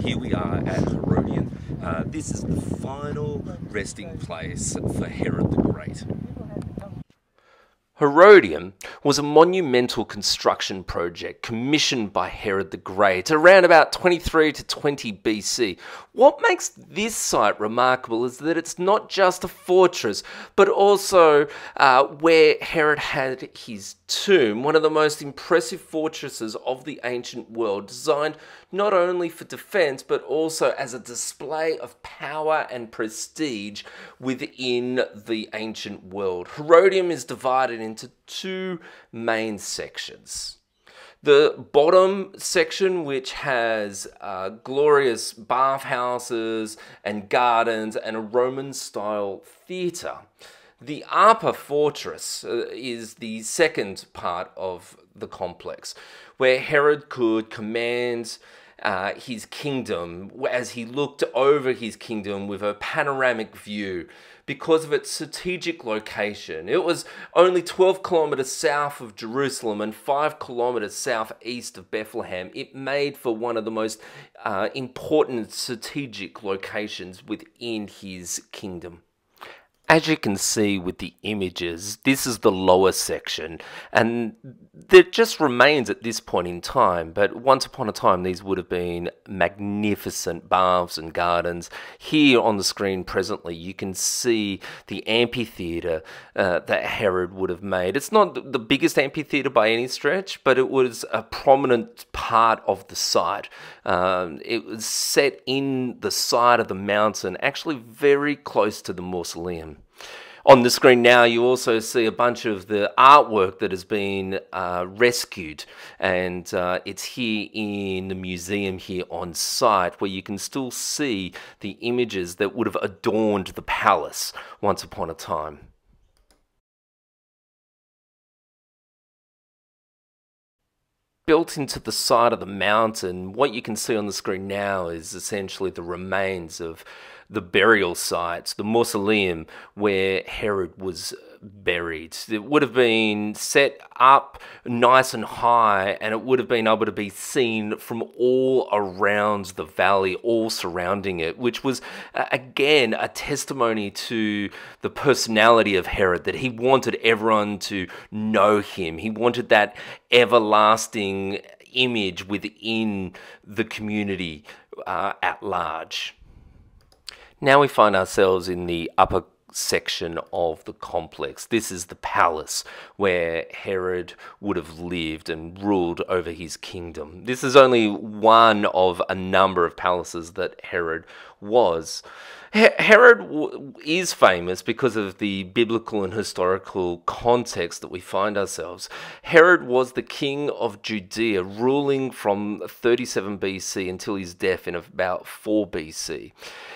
Here we are at Herodium. This is the final resting place for Herod the Great. Herodium was a monumental construction project commissioned by Herod the Great around about 23 to 20 BC. What makes this site remarkable is that it's not just a fortress, but also where Herod had his tomb, one of the most impressive fortresses of the ancient world, designed not only for defense, but also as a display of power and prestige within the ancient world. Herodium is divided into two main sections. The bottom section, which has glorious bathhouses and gardens and a Roman-style theatre. The upper fortress is the second part of the complex, where Herod could command his kingdom as he looked over his kingdom with a panoramic view because of its strategic location. It was only 12 kilometres south of Jerusalem and 5 kilometres southeast of Bethlehem. It made for one of the most important strategic locations within his kingdom. As you can see with the images, this is the lower section, and it just remains at this point in time, but once upon a time these would have been magnificent baths and gardens. Here on the screen presently you can see the amphitheatre that Herod would have made. It's not the biggest amphitheatre by any stretch, but it was a prominent part of the site. It was set in the side of the mountain, actually very close to the mausoleum. On the screen now you also see a bunch of the artwork that has been rescued, and it's here in the museum here on site, where you can still see the images that would have adorned the palace once upon a time. Built into the side of the mountain, what you can see on the screen now is essentially the remains of the burial site, the mausoleum where Herod was buried. It would have been set up nice and high, and it would have been able to be seen from all around the valley, all surrounding it, which was again a testimony to the personality of Herod, that he wanted everyone to know him. He wanted that everlasting image within the community at large. Now we find ourselves in the upper section of the complex. This is the palace where Herod would have lived and ruled over his kingdom. This is only one of a number of palaces that Herod was. Herod is famous because of the biblical and historical context that we find ourselves. Herod was the king of Judea, ruling from 37 BC until his death in about 4 BC.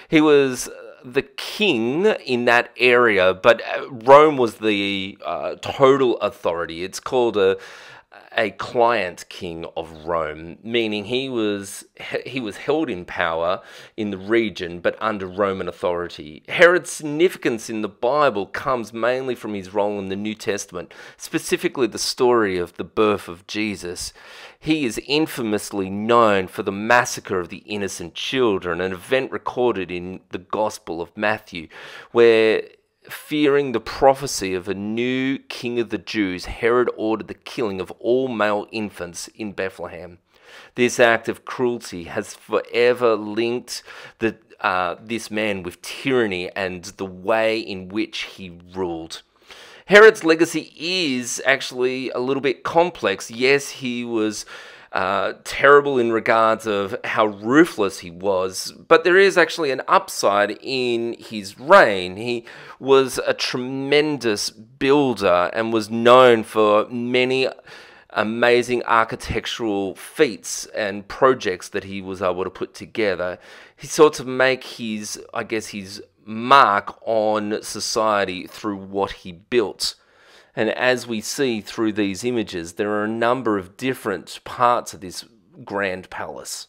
He was the king in that area, but Rome was the total authority. It's called a client king of Rome, meaning he was held in power in the region but under Roman authority. Herod's significance in the Bible comes mainly from his role in the New Testament, specifically the story of the birth of Jesus. He is infamously known for the massacre of the innocent children, an event recorded in the Gospel of Matthew, where, fearing the prophecy of a new king of the Jews, Herod ordered the killing of all male infants in Bethlehem. This act of cruelty has forever linked this man with tyranny and the way in which he ruled. Herod's legacy is actually a little bit complex. Yes, he was terrible in regards of how ruthless he was, but there is actually an upside in his reign. He was a tremendous builder and was known for many amazing architectural feats and projects that he was able to put together. He sought to make his mark on society through what he built. And as we see through these images, there are a number of different parts of this grand palace.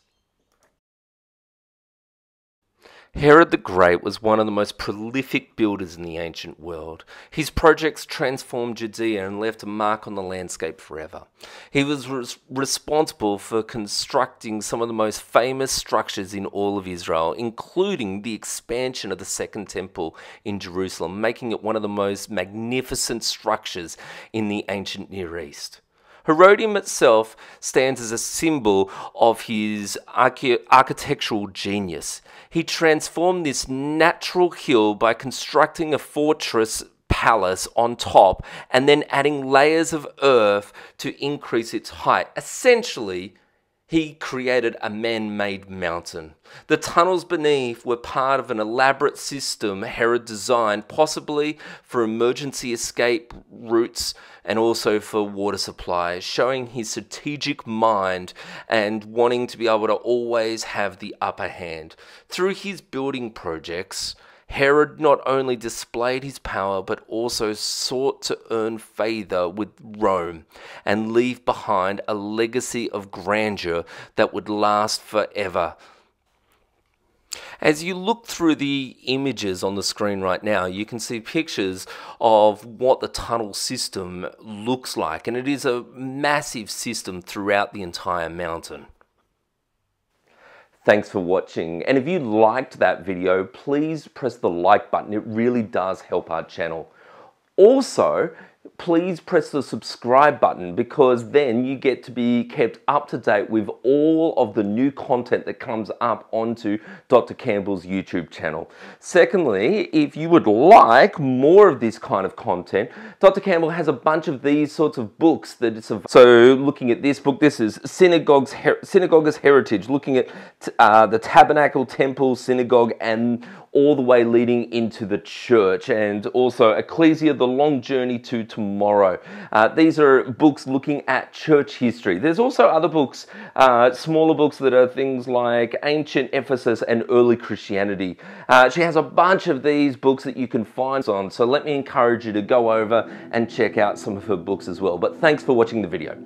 Herod the Great was one of the most prolific builders in the ancient world. His projects transformed Judea and left a mark on the landscape forever. He was responsible for constructing some of the most famous structures in all of Israel, including the expansion of the Second Temple in Jerusalem, making it one of the most magnificent structures in the ancient Near East. Herodium itself stands as a symbol of his architectural genius. He transformed this natural hill by constructing a fortress palace on top and then adding layers of earth to increase its height. Essentially, he created a man-made mountain. The tunnels beneath were part of an elaborate system Herod designed, possibly for emergency escape routes and also for water supply, showing his strategic mind and wanting to be able to always have the upper hand. Through his building projects, Herod not only displayed his power, but also sought to earn favour with Rome and leave behind a legacy of grandeur that would last forever. As you look through the images on the screen right now, you can see pictures of what the tunnel system looks like, and it is a massive system throughout the entire mountain. Thanks for watching, and if you liked that video, please press the like button. It really does help our channel. Also, please press the subscribe button, because then you get to be kept up to date with all of the new content that comes up onto Dr. Campbell's YouTube channel. Secondly, if you would like more of this kind of content, Dr. Campbell has a bunch of these sorts of books that it's so looking at this book, this is Synagogue's Heritage, looking at the Tabernacle, Temple, Synagogue, and all the way leading into the church, and also Ecclesia, the Long Journey to Tomorrow. These are books looking at church history. There's also other books, smaller books that are things like Ancient Ephesus and Early Christianity. She has a bunch of these books that you can find on, so let me encourage you to go over and check out some of her books as well. But thanks for watching the video.